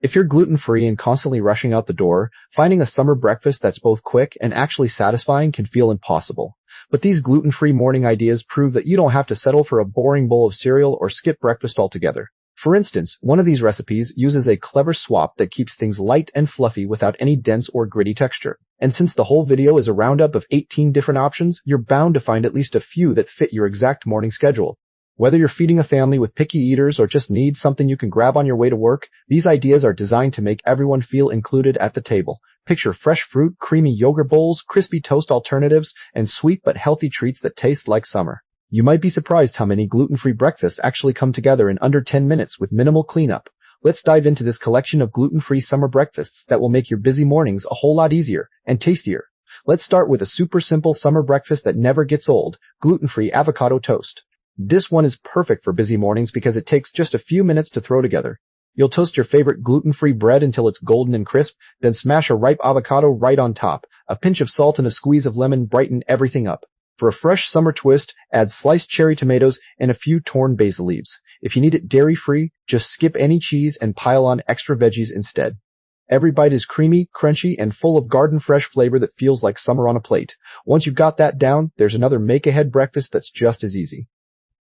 If you're gluten-free and constantly rushing out the door, finding a summer breakfast that's both quick and actually satisfying can feel impossible. But these gluten-free morning ideas prove that you don't have to settle for a boring bowl of cereal or skip breakfast altogether. For instance, one of these recipes uses a clever swap that keeps things light and fluffy without any dense or gritty texture. And since the whole video is a roundup of 18 different options, you're bound to find at least a few that fit your exact morning schedule. Whether you're feeding a family with picky eaters or just need something you can grab on your way to work, these ideas are designed to make everyone feel included at the table. Picture fresh fruit, creamy yogurt bowls, crispy toast alternatives, and sweet but healthy treats that taste like summer. You might be surprised how many gluten-free breakfasts actually come together in under 10 minutes with minimal cleanup. Let's dive into this collection of gluten-free summer breakfasts that will make your busy mornings a whole lot easier and tastier. Let's start with a super simple summer breakfast that never gets old, gluten-free avocado toast. This one is perfect for busy mornings because it takes just a few minutes to throw together. You'll toast your favorite gluten-free bread until it's golden and crisp, then smash a ripe avocado right on top. A pinch of salt and a squeeze of lemon brighten everything up. For a fresh summer twist, add sliced cherry tomatoes and a few torn basil leaves. If you need it dairy-free, just skip any cheese and pile on extra veggies instead. Every bite is creamy, crunchy, and full of garden-fresh flavor that feels like summer on a plate. Once you've got that down, there's another make-ahead breakfast that's just as easy.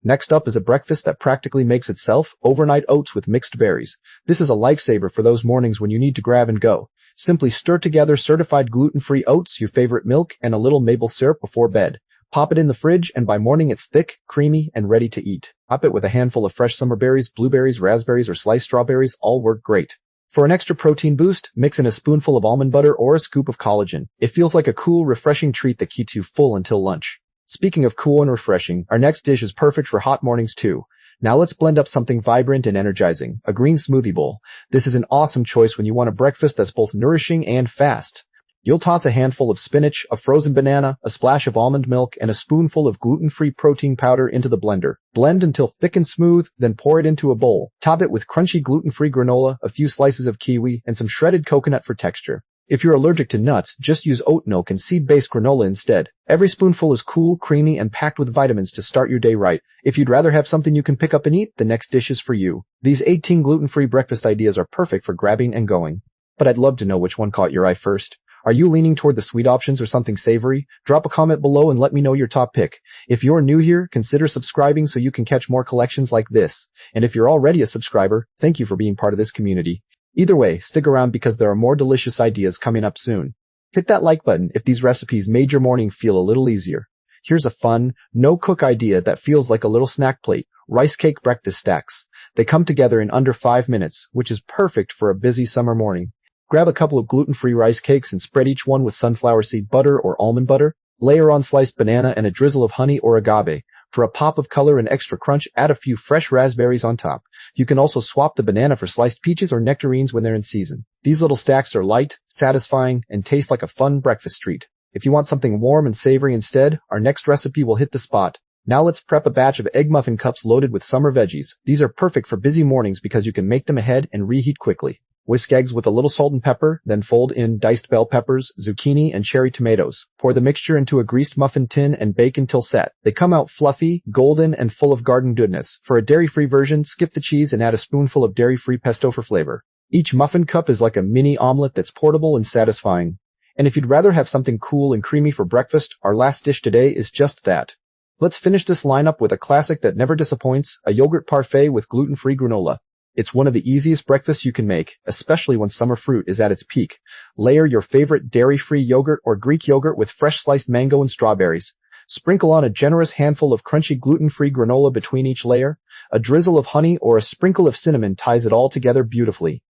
Next up is a breakfast that practically makes itself, overnight oats with mixed berries. This is a lifesaver for those mornings when you need to grab and go. Simply stir together certified gluten-free oats, your favorite milk, and a little maple syrup before bed. Pop it in the fridge, and by morning it's thick, creamy, and ready to eat. Top it with a handful of fresh summer berries, blueberries, raspberries, or sliced strawberries. All work great. For an extra protein boost, mix in a spoonful of almond butter or a scoop of collagen. It feels like a cool, refreshing treat that keeps you full until lunch. Speaking of cool and refreshing, our next dish is perfect for hot mornings too. Now let's blend up something vibrant and energizing, a green smoothie bowl. This is an awesome choice when you want a breakfast that's both nourishing and fast. You'll toss a handful of spinach, a frozen banana, a splash of almond milk, and a spoonful of gluten-free protein powder into the blender. Blend until thick and smooth, then pour it into a bowl. Top it with crunchy gluten-free granola, a few slices of kiwi, and some shredded coconut for texture. If you're allergic to nuts, just use oat milk and seed-based granola instead. Every spoonful is cool, creamy, and packed with vitamins to start your day right. If you'd rather have something you can pick up and eat, the next dish is for you. These 18 gluten-free breakfast ideas are perfect for grabbing and going. But I'd love to know which one caught your eye first. Are you leaning toward the sweet options or something savory? Drop a comment below and let me know your top pick. If you're new here, consider subscribing so you can catch more collections like this. And if you're already a subscriber, thank you for being part of this community. Either way, stick around because there are more delicious ideas coming up soon. Hit that like button if these recipes made your morning feel a little easier. Here's a fun, no-cook idea that feels like a little snack plate: rice cake breakfast stacks. They come together in under 5 minutes, which is perfect for a busy summer morning. Grab a couple of gluten-free rice cakes and spread each one with sunflower seed butter or almond butter. Layer on sliced banana and a drizzle of honey or agave. For a pop of color and extra crunch, add a few fresh raspberries on top. You can also swap the banana for sliced peaches or nectarines when they're in season. These little stacks are light, satisfying, and taste like a fun breakfast treat. If you want something warm and savory instead, our next recipe will hit the spot. Now let's prep a batch of egg muffin cups loaded with summer veggies. These are perfect for busy mornings because you can make them ahead and reheat quickly. Whisk eggs with a little salt and pepper, then fold in diced bell peppers, zucchini, and cherry tomatoes. Pour the mixture into a greased muffin tin and bake until set. They come out fluffy, golden, and full of garden goodness. For a dairy-free version, skip the cheese and add a spoonful of dairy-free pesto for flavor. Each muffin cup is like a mini omelet that's portable and satisfying. And if you'd rather have something cool and creamy for breakfast, our last dish today is just that. Let's finish this lineup with a classic that never disappoints, a yogurt parfait with gluten-free granola. It's one of the easiest breakfasts you can make, especially when summer fruit is at its peak. Layer your favorite dairy-free yogurt or Greek yogurt with fresh sliced mango and strawberries. Sprinkle on a generous handful of crunchy gluten-free granola between each layer. A drizzle of honey or a sprinkle of cinnamon ties it all together beautifully.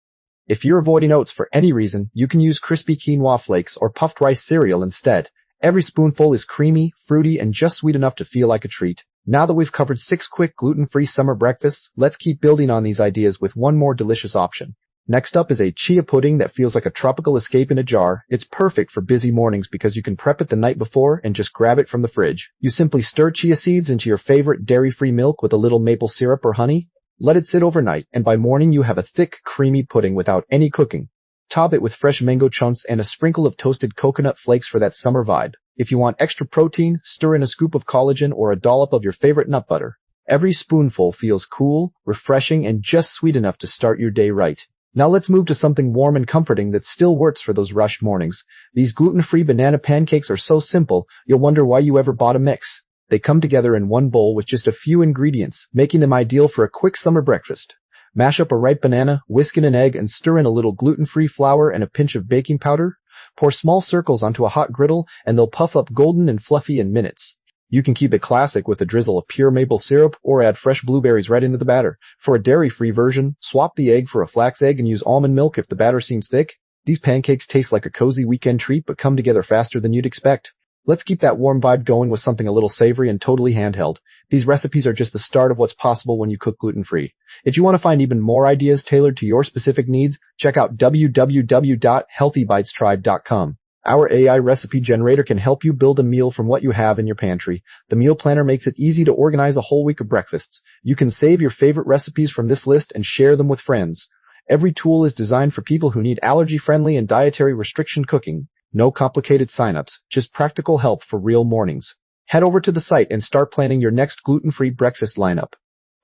If you're avoiding oats for any reason, you can use crispy quinoa flakes or puffed rice cereal instead. Every spoonful is creamy, fruity, and just sweet enough to feel like a treat. Now that we've covered 6 quick gluten-free summer breakfasts, let's keep building on these ideas with one more delicious option. Next up is a chia pudding that feels like a tropical escape in a jar. It's perfect for busy mornings because you can prep it the night before and just grab it from the fridge. You simply stir chia seeds into your favorite dairy-free milk with a little maple syrup or honey. Let it sit overnight, and by morning you have a thick, creamy pudding without any cooking. Top it with fresh mango chunks and a sprinkle of toasted coconut flakes for that summer vibe. If you want extra protein, stir in a scoop of collagen or a dollop of your favorite nut butter. Every spoonful feels cool, refreshing, and just sweet enough to start your day right. Now let's move to something warm and comforting that still works for those rushed mornings. These gluten-free banana pancakes are so simple, you'll wonder why you ever bought a mix. They come together in one bowl with just a few ingredients, making them ideal for a quick summer breakfast. Mash up a ripe banana, whisk in an egg, and stir in a little gluten-free flour and a pinch of baking powder. Pour small circles onto a hot griddle, and they'll puff up golden and fluffy in minutes. You can keep it classic with a drizzle of pure maple syrup or add fresh blueberries right into the batter. For a dairy-free version, swap the egg for a flax egg and use almond milk if the batter seems thick. These pancakes taste like a cozy weekend treat but come together faster than you'd expect. Let's keep that warm vibe going with something a little savory and totally handheld. These recipes are just the start of what's possible when you cook gluten-free. If you want to find even more ideas tailored to your specific needs, check out www.healthybitestribe.com. Our AI recipe generator can help you build a meal from what you have in your pantry. The meal planner makes it easy to organize a whole week of breakfasts. You can save your favorite recipes from this list and share them with friends. Every tool is designed for people who need allergy-friendly and dietary restriction cooking. No complicated signups, just practical help for real mornings. Head over to the site and start planning your next gluten-free breakfast lineup.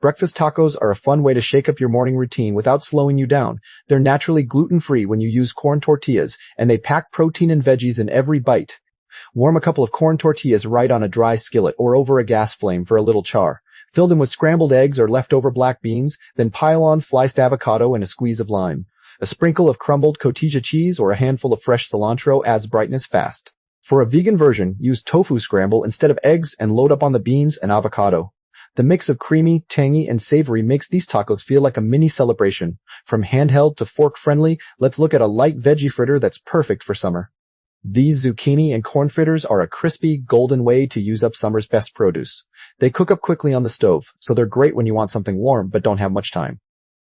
Breakfast tacos are a fun way to shake up your morning routine without slowing you down. They're naturally gluten-free when you use corn tortillas, and they pack protein and veggies in every bite. Warm a couple of corn tortillas right on a dry skillet or over a gas flame for a little char. Fill them with scrambled eggs or leftover black beans, then pile on sliced avocado and a squeeze of lime. A sprinkle of crumbled cotija cheese or a handful of fresh cilantro adds brightness fast. For a vegan version, use tofu scramble instead of eggs and load up on the beans and avocado. The mix of creamy, tangy, and savory makes these tacos feel like a mini celebration. From handheld to fork-friendly, let's look at a light veggie fritter that's perfect for summer. These zucchini and corn fritters are a crispy, golden way to use up summer's best produce. They cook up quickly on the stove, so they're great when you want something warm but don't have much time.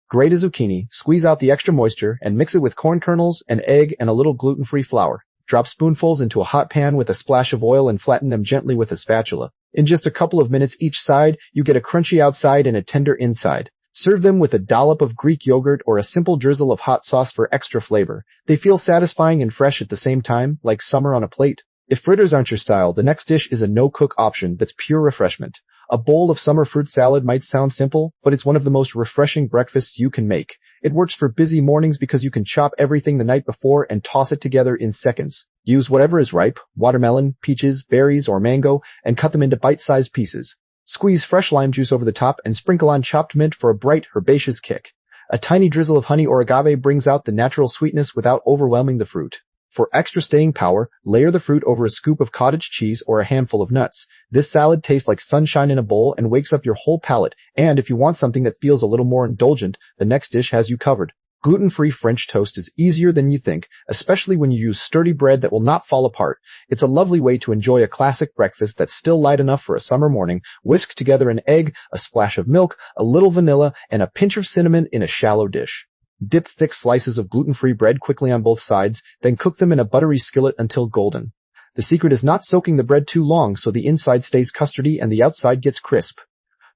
Grate a zucchini, squeeze out the extra moisture, and mix it with corn kernels, an egg, and a little gluten-free flour. Drop spoonfuls into a hot pan with a splash of oil and flatten them gently with a spatula. In just a couple of minutes each side, you get a crunchy outside and a tender inside. Serve them with a dollop of Greek yogurt or a simple drizzle of hot sauce for extra flavor. They feel satisfying and fresh at the same time, like summer on a plate. If fritters aren't your style, the next dish is a no-cook option that's pure refreshment. A bowl of summer fruit salad might sound simple, but it's one of the most refreshing breakfasts you can make. It works for busy mornings because you can chop everything the night before and toss it together in seconds. Use whatever is ripe, watermelon, peaches, berries, or mango, and cut them into bite-sized pieces. Squeeze fresh lime juice over the top and sprinkle on chopped mint for a bright, herbaceous kick. A tiny drizzle of honey or agave brings out the natural sweetness without overwhelming the fruit. For extra staying power, layer the fruit over a scoop of cottage cheese or a handful of nuts. This salad tastes like sunshine in a bowl and wakes up your whole palate, and if you want something that feels a little more indulgent, the next dish has you covered. Gluten-free French toast is easier than you think, especially when you use sturdy bread that will not fall apart. It's a lovely way to enjoy a classic breakfast that's still light enough for a summer morning. Whisk together an egg, a splash of milk, a little vanilla, and a pinch of cinnamon in a shallow dish. Dip thick slices of gluten-free bread quickly on both sides, then cook them in a buttery skillet until golden. The secret is not soaking the bread too long so the inside stays custardy and the outside gets crisp.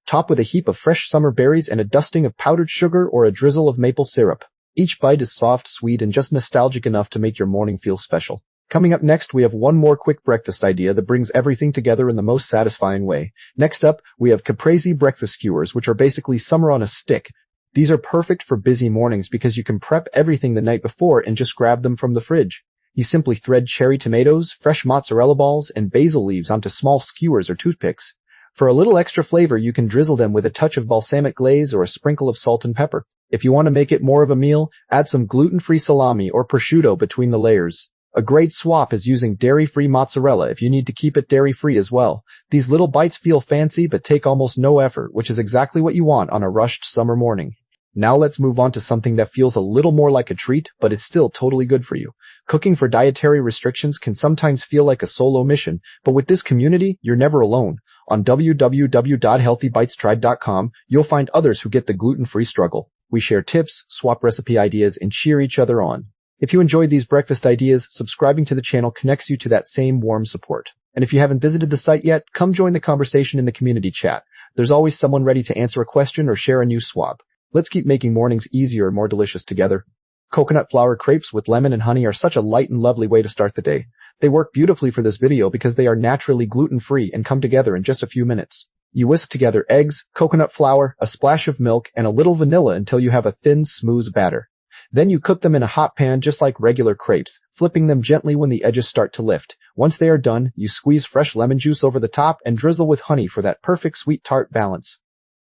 Top with a heap of fresh summer berries and a dusting of powdered sugar or a drizzle of maple syrup. Each bite is soft, sweet, and just nostalgic enough to make your morning feel special. Coming up next, we have one more quick breakfast idea that brings everything together in the most satisfying way. Next up, we have Caprese breakfast skewers, which are basically summer on a stick. These are perfect for busy mornings because you can prep everything the night before and just grab them from the fridge. You simply thread cherry tomatoes, fresh mozzarella balls, and basil leaves onto small skewers or toothpicks. For a little extra flavor, you can drizzle them with a touch of balsamic glaze or a sprinkle of salt and pepper. If you want to make it more of a meal, add some gluten-free salami or prosciutto between the layers. A great swap is using dairy-free mozzarella if you need to keep it dairy-free as well. These little bites feel fancy but take almost no effort, which is exactly what you want on a rushed summer morning. Now let's move on to something that feels a little more like a treat, but is still totally good for you. Cooking for dietary restrictions can sometimes feel like a solo mission, but with this community, you're never alone. On www.healthybitestribe.com, you'll find others who get the gluten-free struggle. We share tips, swap recipe ideas, and cheer each other on. If you enjoyed these breakfast ideas, subscribing to the channel connects you to that same warm support. And if you haven't visited the site yet, come join the conversation in the community chat. There's always someone ready to answer a question or share a new swap. Let's keep making mornings easier and more delicious together. Coconut flour crepes with lemon and honey are such a light and lovely way to start the day. They work beautifully for this video because they are naturally gluten-free and come together in just a few minutes. You whisk together eggs, coconut flour, a splash of milk, and a little vanilla until you have a thin, smooth batter. Then you cook them in a hot pan just like regular crepes, flipping them gently when the edges start to lift. Once they are done, you squeeze fresh lemon juice over the top and drizzle with honey for that perfect sweet-tart balance.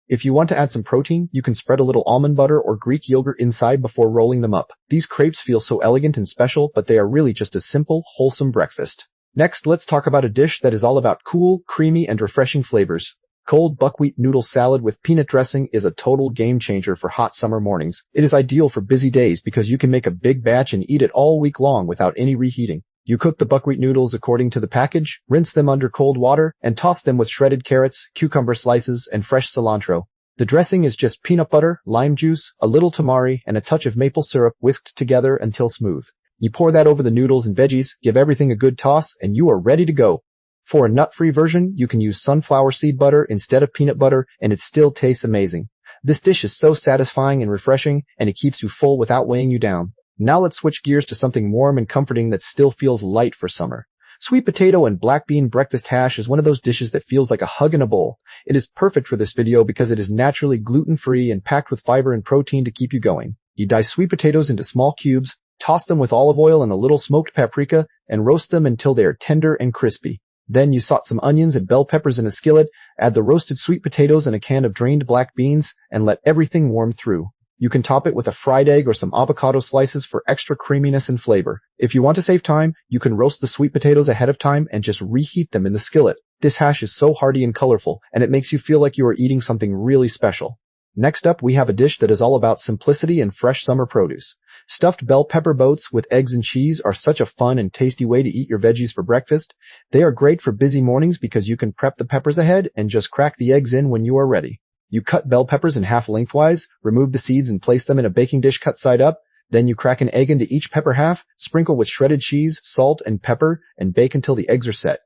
If you want to add some protein, you can spread a little almond butter or Greek yogurt inside before rolling them up. These crepes feel so elegant and special, but they are really just a simple, wholesome breakfast. Next, let's talk about a dish that is all about cool, creamy, and refreshing flavors. Cold buckwheat noodle salad with peanut dressing is a total game changer for hot summer mornings. It is ideal for busy days because you can make a big batch and eat it all week long without any reheating. You cook the buckwheat noodles according to the package, rinse them under cold water, and toss them with shredded carrots, cucumber slices, and fresh cilantro. The dressing is just peanut butter, lime juice, a little tamari, and a touch of maple syrup whisked together until smooth. You pour that over the noodles and veggies, give everything a good toss, and you are ready to go. For a nut-free version, you can use sunflower seed butter instead of peanut butter, and it still tastes amazing. This dish is so satisfying and refreshing, and it keeps you full without weighing you down. Now let's switch gears to something warm and comforting that still feels light for summer. Sweet potato and black bean breakfast hash is one of those dishes that feels like a hug in a bowl. It is perfect for this video because it is naturally gluten-free and packed with fiber and protein to keep you going. You dice sweet potatoes into small cubes, toss them with olive oil and a little smoked paprika, and roast them until they are tender and crispy. Then you saute some onions and bell peppers in a skillet, add the roasted sweet potatoes and a can of drained black beans, and let everything warm through. You can top it with a fried egg or some avocado slices for extra creaminess and flavor. If you want to save time, you can roast the sweet potatoes ahead of time and just reheat them in the skillet. This hash is so hearty and colorful, and it makes you feel like you are eating something really special. Next up, we have a dish that is all about simplicity and fresh summer produce. Stuffed bell pepper boats with eggs and cheese are such a fun and tasty way to eat your veggies for breakfast. They are great for busy mornings because you can prep the peppers ahead and just crack the eggs in when you are ready. You cut bell peppers in half lengthwise, remove the seeds and place them in a baking dish cut side up. Then you crack an egg into each pepper half, sprinkle with shredded cheese, salt, and pepper, and bake until the eggs are set.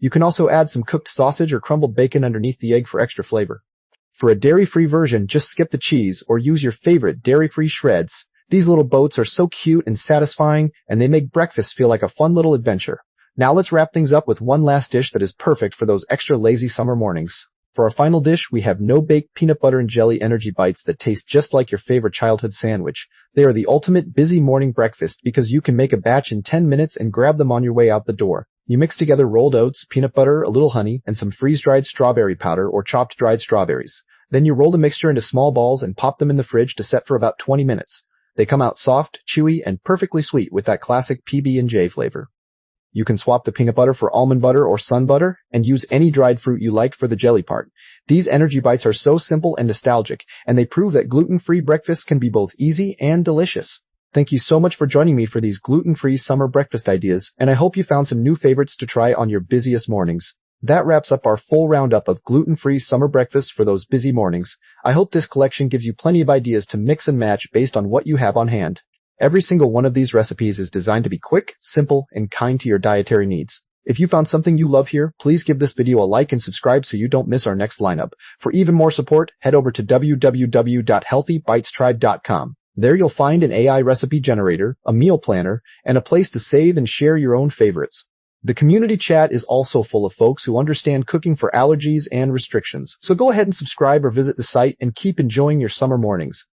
You can also add some cooked sausage or crumbled bacon underneath the egg for extra flavor. For a dairy-free version, just skip the cheese or use your favorite dairy-free shreds. These little boats are so cute and satisfying, and they make breakfast feel like a fun little adventure. Now let's wrap things up with one last dish that is perfect for those extra lazy summer mornings. For our final dish, we have no-bake peanut butter and jelly energy bites that taste just like your favorite childhood sandwich. They are the ultimate busy morning breakfast because you can make a batch in 10 minutes and grab them on your way out the door. You mix together rolled oats, peanut butter, a little honey, and some freeze-dried strawberry powder or chopped dried strawberries. Then you roll the mixture into small balls and pop them in the fridge to set for about 20 minutes. They come out soft, chewy, and perfectly sweet with that classic PB&J flavor. You can swap the peanut butter for almond butter or sun butter and use any dried fruit you like for the jelly part. These energy bites are so simple and nostalgic, and they prove that gluten-free breakfasts can be both easy and delicious. Thank you so much for joining me for these gluten-free summer breakfast ideas, and I hope you found some new favorites to try on your busiest mornings. That wraps up our full roundup of gluten-free summer breakfasts for those busy mornings. I hope this collection gives you plenty of ideas to mix and match based on what you have on hand. Every single one of these recipes is designed to be quick, simple, and kind to your dietary needs. If you found something you love here, please give this video a like and subscribe so you don't miss our next lineup. For even more support, head over to www.healthybitestribe.com. There you'll find an AI recipe generator, a meal planner, and a place to save and share your own favorites. The community chat is also full of folks who understand cooking for allergies and restrictions. So go ahead and subscribe or visit the site and keep enjoying your summer mornings.